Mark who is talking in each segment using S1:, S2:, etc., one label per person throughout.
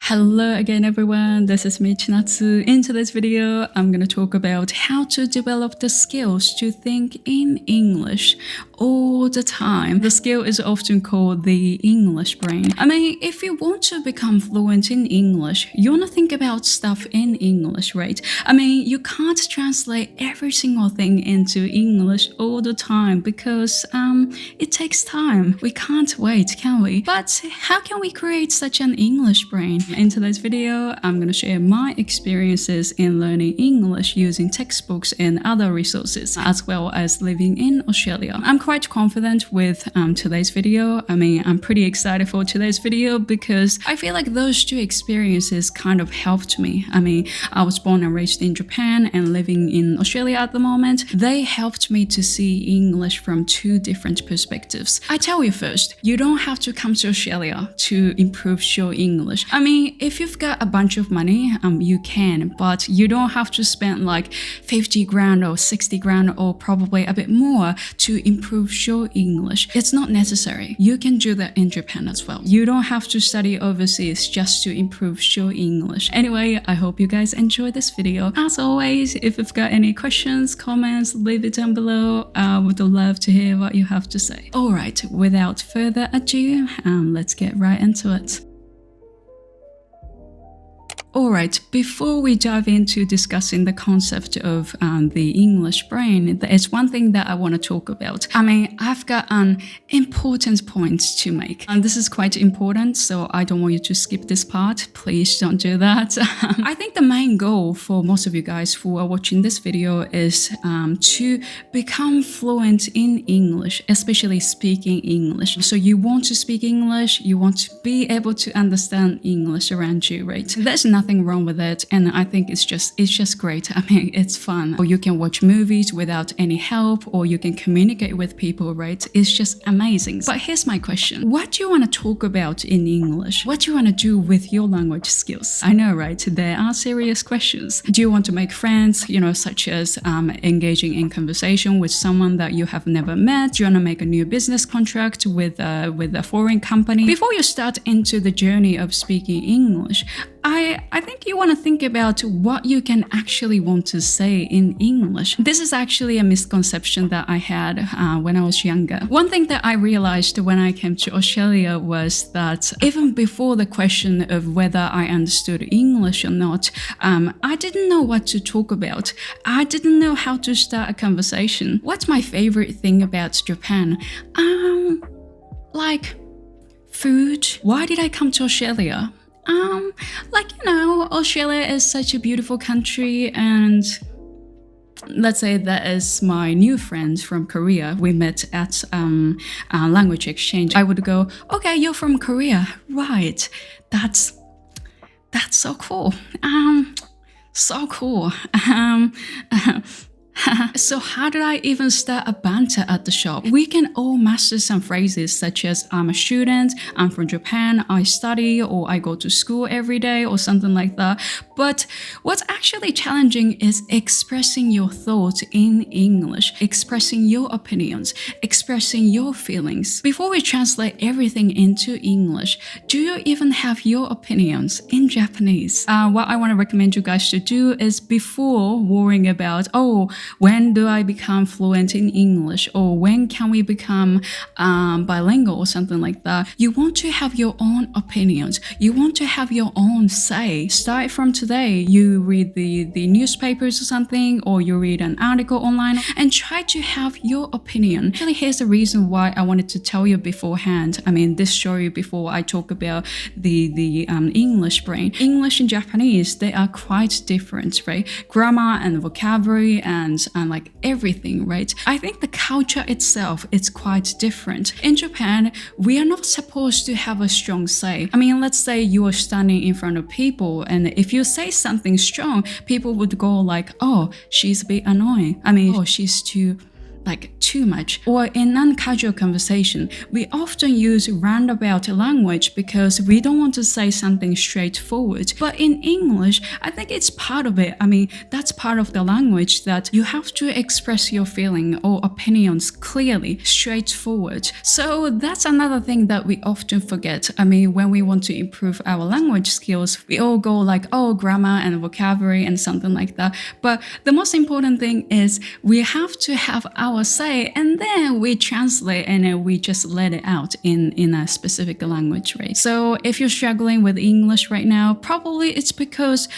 S1: Hello again everyone, this is me Chinatsu. In today's video, I'm gonna talk about how to develop the skills to think in English all the time. The skill is often called the English brain. I mean, if you want to become fluent in English, you wanna think about stuff in English, right? I mean, you can't translate every single thing into English all the time because it takes time. We can't wait, can we? But how can we create such an English brain? In today's video, I'm going to share my experiences in learning English using textbooks and other resources, as well as living in Australia. I'm quite confident with today's video. I mean, I'm pretty excited for today's video because I feel like those two experiences kind of helped me. I mean, I was born and raised in Japan and living in Australia at the moment. They helped me to see English from two different perspectives. I tell you first, you don't have to come to Australia to improve your English. I mean, if you've got a bunch of money, you can, but you don't have to spend like 50 grand or 60 grand or probably a bit more to improve your English. It's not necessary. You can do that in Japan as well. You don't have to study overseas just to improve your English. Anyway, I hope you guys enjoy this video. As always, if you've got any questions, comments, leave it down below. I would love to hear what you have to say. Alright, without further ado, let's get right into it. Alright, before we dive into discussing the concept of the English brain, there is one thing that I want to talk about. I mean, I've got an important point to make. And this is quite important, so I don't want you to skip this part. Please don't do that. I think the main goal for most of you guys who are watching this video is to become fluent in English, especially speaking English. So you want to speak English, you want to be able to understand English around you, right? There's nothing wrong with it, and I think it's just great. I mean, it's fun. Or you can watch movies without any help, or you can communicate with people, right? It's just amazing. But here's my question. What do you want to talk about in English? What do you want to do with your language skills? I know, right? There are serious questions. Do you want to make friends, such as engaging in conversation with someone that you have never met? Do you want to make a new business contract with a foreign company? Before you start into the journey of speaking English, I think you want to think about what you can actually want to say in English. This is actually a misconception that I had when I was younger. One thing that I realized when I came to Australia was that even before the question of whether I understood English or not, I didn't know what to talk about. I didn't know how to start a conversation. What's my favorite thing about Japan? Like food. Why did I come to Australia? Australia is such a beautiful country, and let's say that is my new friend from Korea. We met at language exchange. I would go, okay, you're from Korea, right? That's so cool. So cool. So how did I even start a banter at the shop? We can all master some phrases such as I'm a student, I'm from Japan, I study, or I go to school every day, or something like that. But what's actually challenging is expressing your thoughts in English, expressing your opinions, expressing your feelings. Before we translate everything into English, do you even have your opinions in Japanese? What I want to recommend you guys to do is, before worrying about, when do I become fluent in English, or when can we become bilingual or something like that, you want to have your own opinions. You want to have your own say. Start from today. You read the newspapers or something, or you read an article online and try to have your opinion. Actually, here's the reason why I wanted to tell you beforehand. I mean, this story before I talk about the English brain. English and Japanese, they are quite different, right? Grammar and vocabulary and like everything, right? I think the culture itself is quite different. In Japan, we are not supposed to have a strong say. I mean, let's say you are standing in front of people, and if you say something strong, people would go like, oh, she's a bit annoying. I mean, oh, she's too like too much. Or in non-casual conversation, we often use roundabout language because we don't want to say something straightforward. But in English, I think it's part of it. I mean, that's part of the language that you have to express your feeling or opinions clearly, straightforward. So that's another thing that we often forget. I mean, when we want to improve our language skills, we all go like, oh, grammar and vocabulary and something like that. But the most important thing is we have to have our say, and then we translate and we just let it out in a specific language, right? So if you're struggling with English right now, probably it's because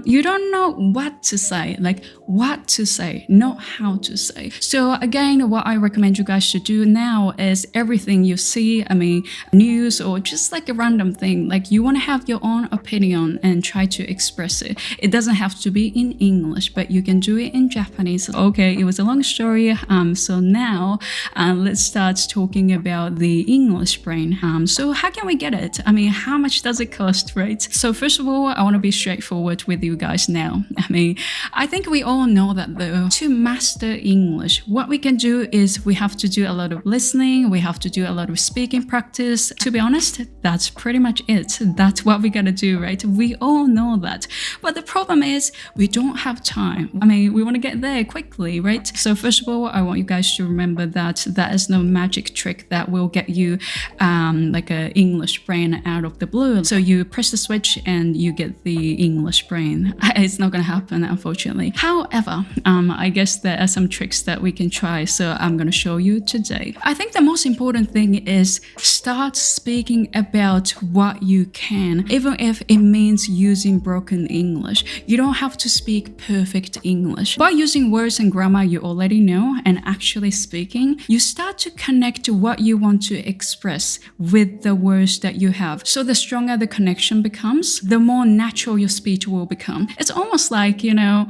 S1: you don't know what to say, like what to say, not how to say. So again, what I recommend you guys to do now is everything you see, I mean, news or just like a random thing, like you want to have your own opinion and try to express it. It doesn't have to be in English, but you can do it in Japanese. Okay, it was a long story. So now let's start talking about the English brain. So how can we get it? I mean, how much does it cost, right? So first of all, I want to be straightforward with you guys now. I mean, I think we all know that though, to master English, what we can do is we have to do a lot of listening, we have to do a lot of speaking practice. To be honest, that's pretty much it. That's what we gotta do, right? We all know that. But the problem is we don't have time. I mean, we want to get there quickly, right? So first of all, I want you guys to remember that that is no magic trick that will get you like an English brain out of the blue. So you press the switch and you get the English brain. It's not gonna happen, unfortunately. However, I guess there are some tricks that we can try, so I'm gonna show you today. I think the most important thing is start speaking about what you can, even if it means using broken English. You don't have to speak perfect English. By using words and grammar you already know and actually speaking, you start to connect to what you want to express with the words that you have. So the stronger the connection becomes, the more natural your speech will become. It's almost like, you know,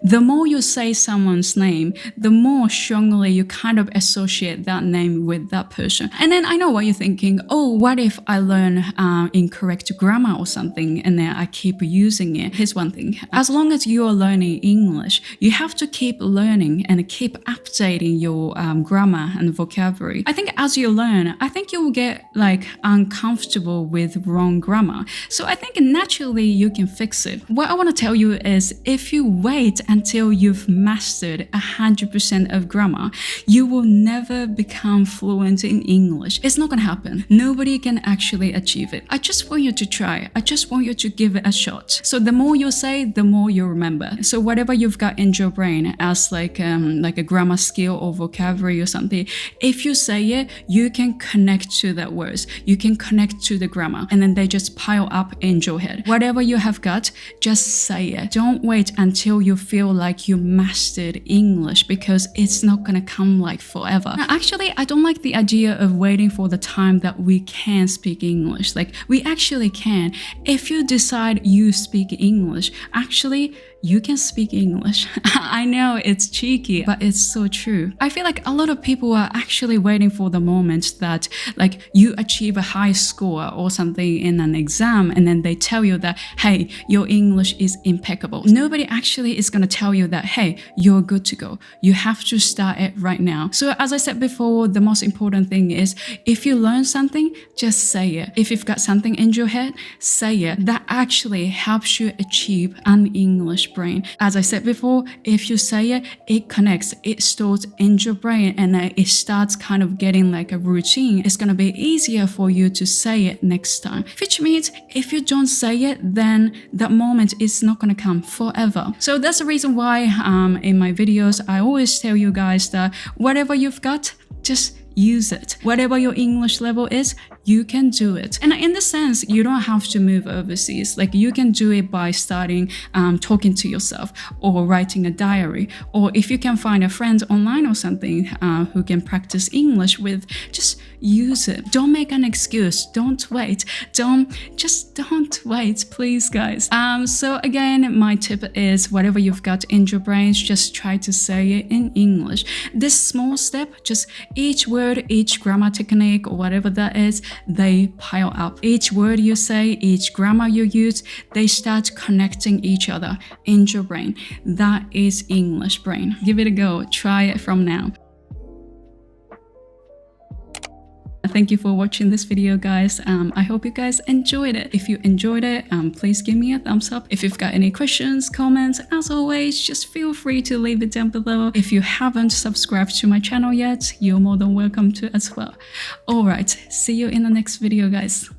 S1: the more you say someone's name, the more strongly you kind of associate that name with that person. And then I know what you're thinking, oh, what if I learn incorrect grammar or something and then I keep using it? Here's one thing. As long as you are learning English, you have to keep learning and keep updating your grammar and vocabulary. I think as you learn, I think you will get like uncomfortable with wrong grammar. So I think naturally you can fix it. What I want to tell you is if you wait until you've mastered 100% of grammar, you will never become fluent in English. It's not going to happen. Nobody can actually achieve it. I just want you to try. I just want you to give it a shot. So the more you say, the more you remember. So whatever you've got in your brain as like a grammar skill or vocabulary or something, if you say it, you can connect to that words. You can connect to the grammar, and then they just pile up in your head. Whatever you have got, just say it. Don't wait until you feel like you mastered English, because it's not gonna come like forever. Now, actually, I don't like the idea of waiting for the time that we can speak English. Like, we actually can. If you decide you speak English, actually, you can speak English. I know it's cheeky, but it's so true. I feel like a lot of people are actually waiting for the moment that like you achieve a high score or something in an exam, and then they tell you that, hey, your English is impeccable. Nobody actually is gonna tell you that, hey, you're good to go. You have to start it right now. So as I said before, the most important thing is if you learn something, just say it. If you've got something in your head, say it. That actually helps you achieve an English brain. As I said before, if you say it, it connects, it stores in your brain, and it starts kind of getting like a routine. It's gonna be easier for you to say it next time. Which means if you don't say it, then that moment is not gonna come forever. So that's the reason why in my videos, I always tell you guys that whatever you've got, just use it. Whatever your English level is, you can do it. And in the sense, you don't have to move overseas. Like, you can do it by starting talking to yourself or writing a diary. Or if you can find a friend online or something who can practice English with, just use it. Don't make an excuse. Don't wait. Don't wait, please, guys. So again, my tip is whatever you've got in your brains, just try to say it in English. This small step, just each word, each grammar technique, or whatever that is, they pile up. Each word you say, each grammar you use, they start connecting each other in your brain. That is English brain. Give it a go. Try it from now. Thank you for watching this video, guys. I hope you guys enjoyed it. If you enjoyed it, please give me a thumbs up. If you've got any questions, comments, as always, just feel free to leave it down below. If you haven't subscribed to my channel yet, you're more than welcome to as well. All right, see you in the next video, guys.